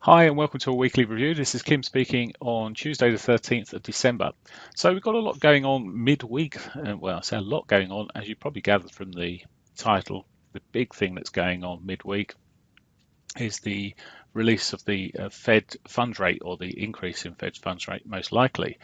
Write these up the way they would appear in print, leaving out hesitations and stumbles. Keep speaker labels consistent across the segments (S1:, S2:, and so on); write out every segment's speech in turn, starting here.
S1: Hi and welcome to a weekly review. This is Kim speaking on Tuesday the 13th of December. So we've got a lot going on midweek. Well, I say a lot going on, as you probably gathered from the title. The big thing that's going on midweek is the release of the Fed funds rate, or the increase in Fed funds rate most likely.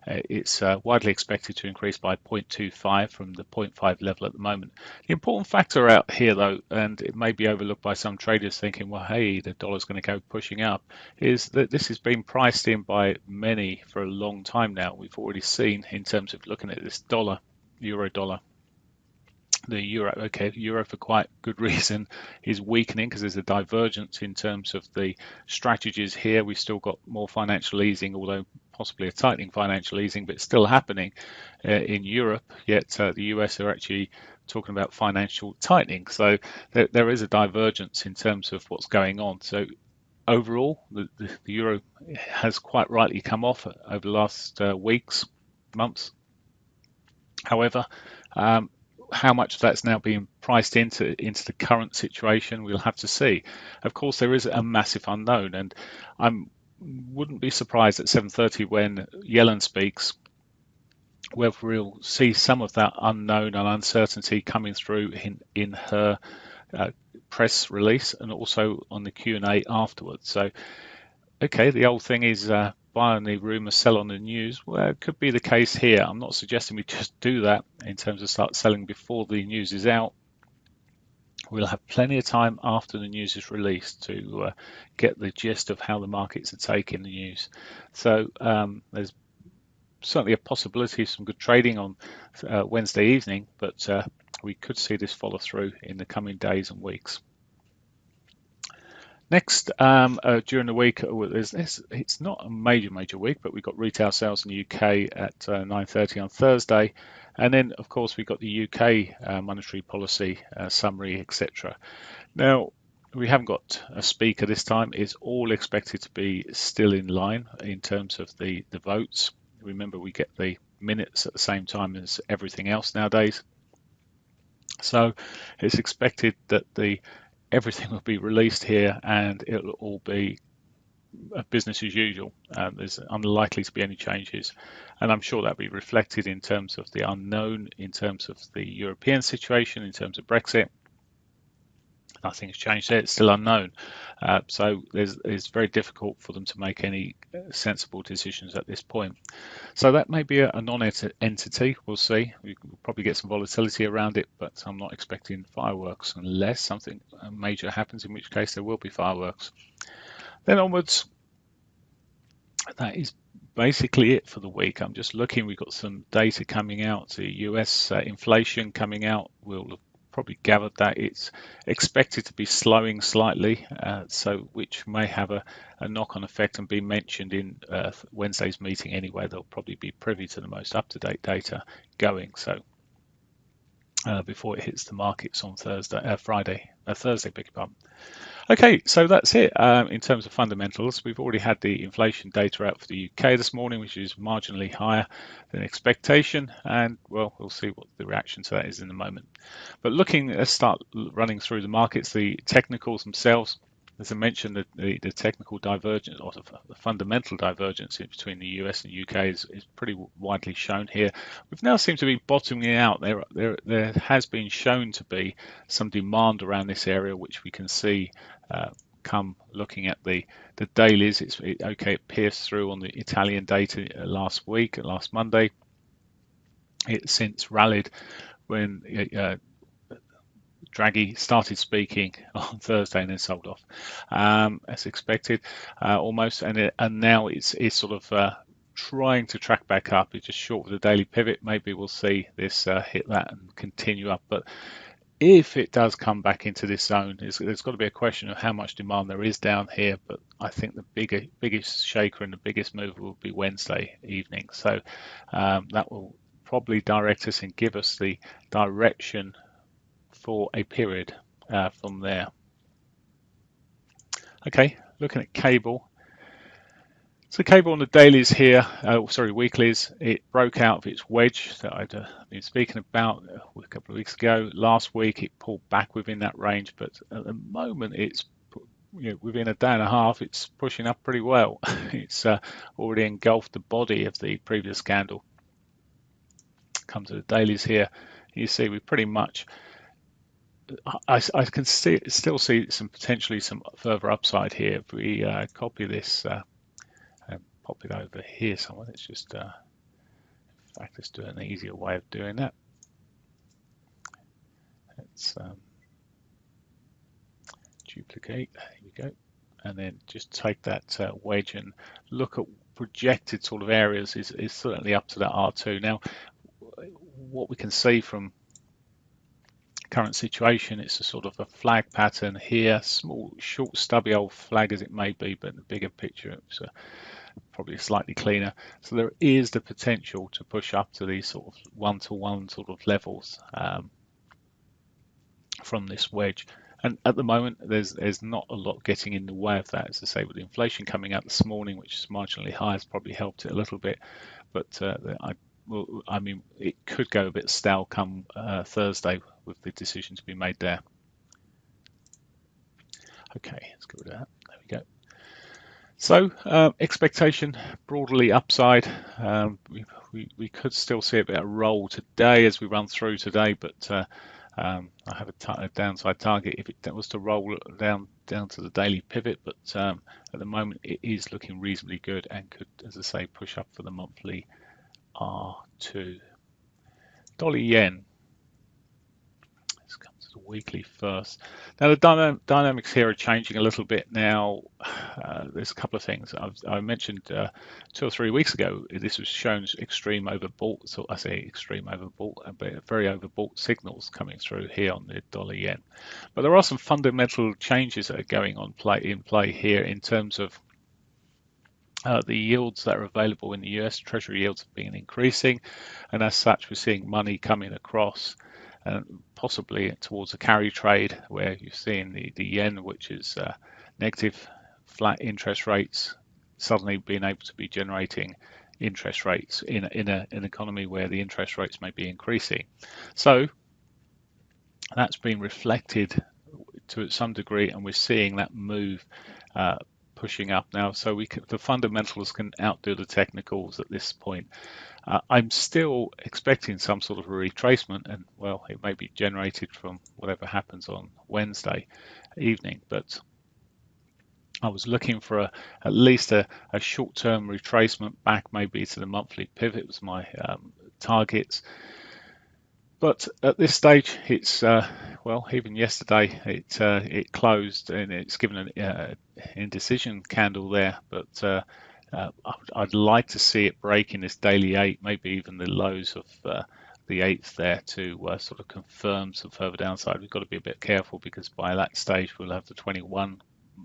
S1: It's widely expected to increase by 0.25 from the zero point 0.5 level at the moment. The important factor out here, though, and it may be overlooked by some traders thinking, well, hey, the dollar's going to go pushing up, is that this has been priced in by many for a long time now. We've already seen, in terms of looking at this dollar, euro dollar, the euro for quite good reason is weakening because there's a divergence in terms of the strategies here. We've still got more financial easing, although possibly a tightening financial easing, but it's still happening in Europe. Yet the US are actually talking about financial tightening. So there is a divergence in terms of what's going on. So overall, the euro has quite rightly come off over the last weeks, months. However, how much of that's now being priced into the current situation, we'll have to see. Of course, there is a massive unknown, and I wouldn't be surprised at 7:30 when Yellen speaks, whether we'll see some of that unknown and uncertainty coming through in her press release and also on the Q&A afterwards. So, okay, the old thing is buy on the rumour, sell on the news. Well, it could be the case here. I'm not suggesting we just do that in terms of start selling before the news is out. We'll have plenty of time after the news is released to get the gist of how the markets are taking the news. So there's certainly a possibility of some good trading on Wednesday evening, but we could see this follow through in the coming days and weeks. Next, during the week, it's not a major week, but we've got retail sales in the UK at 9:30 on Thursday. And then, of course, we've got the UK monetary policy summary, etc. Now, we haven't got a speaker this time. It's all expected to be still in line in terms of the votes. Remember, we get the minutes at the same time as everything else nowadays. So it's expected that everything will be released here and it'll all be business as usual. There's unlikely to be any changes, and I'm sure that'll be reflected in terms of the unknown, in terms of the European situation, in terms of Brexit. Nothing's changed there, it's still unknown. So it's very difficult for them to make any sensible decisions at this point. So that may be a non-entity, we'll see. We'll probably get some volatility around it, but I'm not expecting fireworks unless something major happens, in which case there will be fireworks. Then onwards, that is basically it for the week. I'm just looking, we've got some data coming out, the US inflation coming out. We'll have probably gathered that it's expected to be slowing slightly, which may have a knock-on effect and be mentioned in Wednesday's meeting anyway. They'll probably be privy to the most up-to-date data going. So before it hits the markets on Thursday, beg your pardon. Okay, so that's it in terms of fundamentals. We've already had the inflation data out for the UK this morning, which is marginally higher than expectation, and well, we'll see what the reaction to that is in a moment. But let's start running through the markets, the technicals themselves. As I mentioned, the technical divergence, or the fundamental divergence between the US and UK is pretty widely shown here. We've now seemed to be bottoming out. There has been shown to be some demand around this area, which we can see come looking at the dailies. It pierced through on the Italian data last Monday. It's since rallied when Draghi started speaking on Thursday and then sold off as expected, almost, and now it's sort of trying to track back up. It's just short of the daily pivot. Maybe we'll see this hit that and continue up, but if it does come back into this zone, there's got to be a question of how much demand there is down here. But I think the biggest shaker and the biggest move will be Wednesday evening. So that will probably direct us and give us the direction for a period from there. Okay, looking at cable. So cable on the dailies here, weeklies, it broke out of its wedge that I'd been speaking about a couple of weeks ago. Last week it pulled back within that range, but at the moment it's within a day and a half, it's pushing up pretty well. It's already engulfed the body of the previous candle. Come to the dailies here, you see we pretty much. I can still see potentially some further upside here if we copy this and pop it over here somewhere. Let's just, in fact, let's do an easier way of doing that. Let's duplicate. There you go. And then just take that wedge and look at projected sort of areas is certainly up to that R2. Now, what we can see from current situation, it's a sort of a flag pattern here, small, short, stubby old flag as it may be, but in the bigger picture, it's probably slightly cleaner. So there is the potential to push up to these sort of one-to-one sort of levels from this wedge. And at the moment, there's not a lot getting in the way of that. As I say, with the inflation coming out this morning, which is marginally high, has probably helped it a little bit. But I mean, it could go a bit stale come Thursday with the decision to be made there. Okay, let's get rid of that. There we go. So expectation broadly upside. We could still see a bit of roll today as we run through today, but I have a downside target if it was to roll down to the daily pivot. But at the moment, it is looking reasonably good and could, as I say, push up for the monthly R2. Dollar yen. Let's come to the weekly first. Now the dynamics here are changing a little bit now. There's a couple of things I mentioned 2 or 3 weeks ago. This was shown extreme overbought. So I say extreme overbought, but very overbought signals coming through here on the dollar yen. But there are some fundamental changes that are going on in play here in terms of the yields that are available in the US. Treasury yields have been increasing, and as such, we're seeing money coming across, possibly towards a carry trade, where you're seeing the yen, which is negative, flat interest rates, suddenly being able to be generating interest rates in an economy where the interest rates may be increasing. So that's been reflected to some degree, and we're seeing that move pushing up now. So the fundamentals can outdo the technicals at this point. I'm still expecting some sort of a retracement, and well, it may be generated from whatever happens on Wednesday evening, but I was looking for at least a short-term retracement back maybe to the monthly pivot was my targets. But at this stage, it's well, even yesterday it closed and it's given an indecision candle there. But I'd like to see it break in this daily 8, maybe even the lows of the 8th there to sort of confirm some further downside. We've got to be a bit careful because by that stage we'll have the 21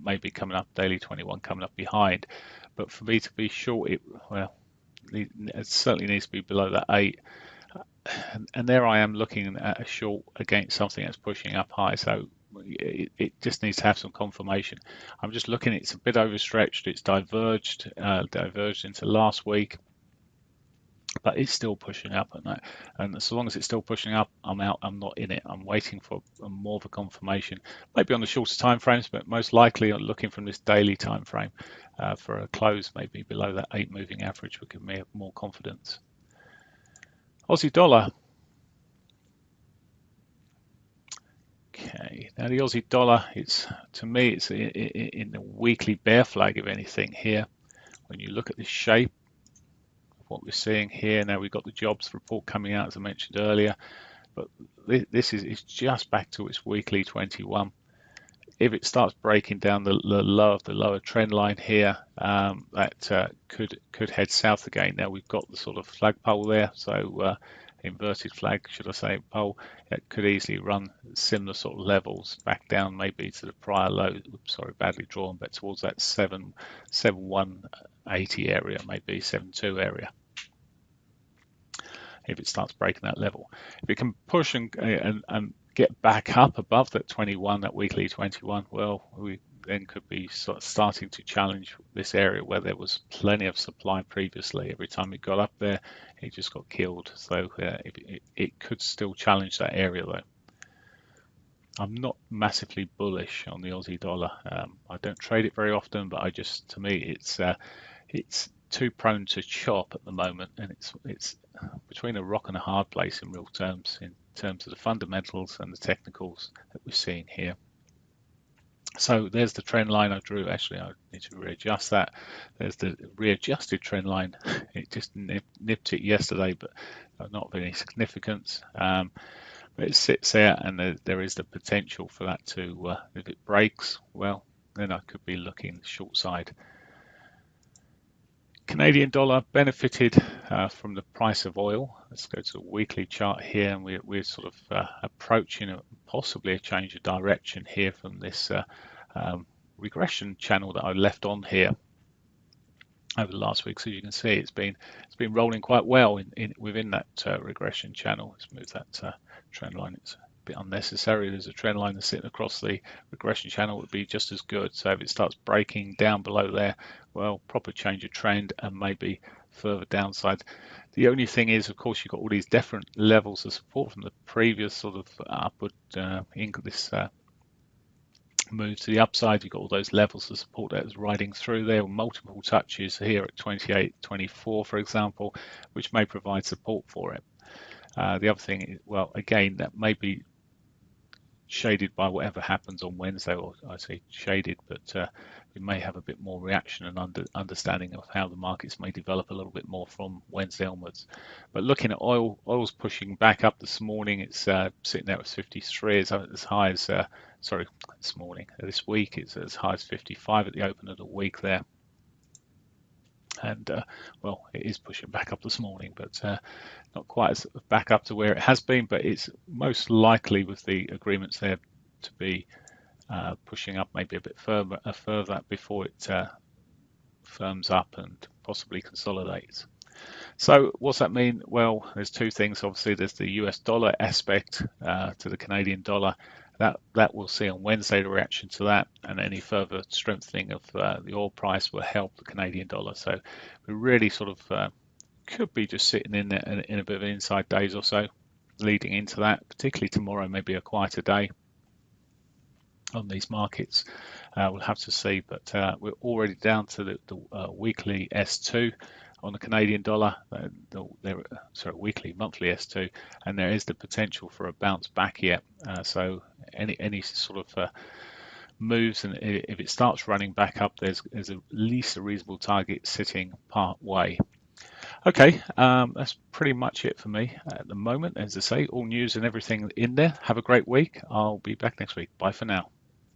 S1: maybe coming up, daily 21 coming up behind. But for me to be short, it certainly needs to be below that 8. And there I am looking at a short against something that's pushing up high, so it just needs to have some confirmation. I'm just looking, it's a bit overstretched, it's diverged into last week, but it's still pushing up at that. And so long as it's still pushing up, I'm out, I'm not in it. I'm waiting for more of a confirmation, maybe on the shorter time frames, but most likely I'm looking from this daily time frame for a close maybe below that 8 moving average would give me more confidence. Aussie dollar. Okay, now the Aussie dollar, to me, it's in the weekly bear flag, if anything, here. When you look at the shape of what we're seeing here, now we've got the jobs report coming out, as I mentioned earlier, but this is just back to its weekly 21. If it starts breaking down the lower trend line here, that could head south again. Now we've got the sort of flagpole there, so inverted flag, should I say, pole. It could easily run similar sort of levels back down, maybe to the prior low. Sorry, badly drawn, but towards that 7.180 area, maybe 7.2 area. If it starts breaking that level, if it can push and get back up above that 21, that weekly 21, well, we then could be sort of starting to challenge this area where there was plenty of supply previously. Every time it got up there, it just got killed. So it could still challenge that area though. I'm not massively bullish on the Aussie dollar. I don't trade it very often, but to me, it's too prone to chop at the moment, and it's between a rock and a hard place in real terms, in terms of the fundamentals and the technicals that we're seeing here. So there's the trend line I drew. Actually, I need to readjust that. There's the readjusted trend line. It just nipped it yesterday, but not of any significance. But it sits there, and there is the potential for that to, if it breaks, well, then I could be looking short side. Canadian dollar benefited from the price of oil. Let's go to a weekly chart here, and we're sort of approaching possibly a change of direction here from this regression channel that I left on here over the last week. So you can see it's been rolling quite well within that regression channel. Let's move that trend line. It's a bit unnecessary. There's a trend line that's sitting across the regression channel would be just as good. So if it starts breaking down below there, well, proper change of trend and maybe further downside. The only thing is, of course, you've got all these different levels of support from the previous sort of upward this move to the upside. You've got all those levels of support that is riding through there, multiple touches here at 28.24, for example, which may provide support for it. The other thing is, well, again, that may be shaded by whatever happens on Wednesday, or I say shaded, but we may have a bit more reaction and understanding of how the markets may develop a little bit more from Wednesday onwards. But looking at oil's pushing back up this morning. It's sitting there at 53, as high as this week it's as high as 55 at the open of the week there. And well, it is pushing back up this morning, but not quite as back up to where it has been, but it's most likely with the agreements there to be pushing up maybe a bit further before it firms up and possibly consolidates. So what's that mean? Well, there's two things. Obviously, there's the US dollar aspect to the Canadian dollar. That we'll see on Wednesday, the reaction to that, and any further strengthening of the oil price will help the Canadian dollar. So we really sort of could be just sitting in a bit of inside days or so leading into that, particularly tomorrow, maybe a quieter day on these markets. We'll have to see, but we're already down to the weekly S2 on the Canadian dollar, monthly S2, and there is the potential for a bounce back here. So any sort of moves, and if it starts running back up, there's at least a reasonable target sitting part way. Okay, that's pretty much it for me at the moment. As I say, all news and everything in there. Have a great week. I'll be back next week. Bye for now.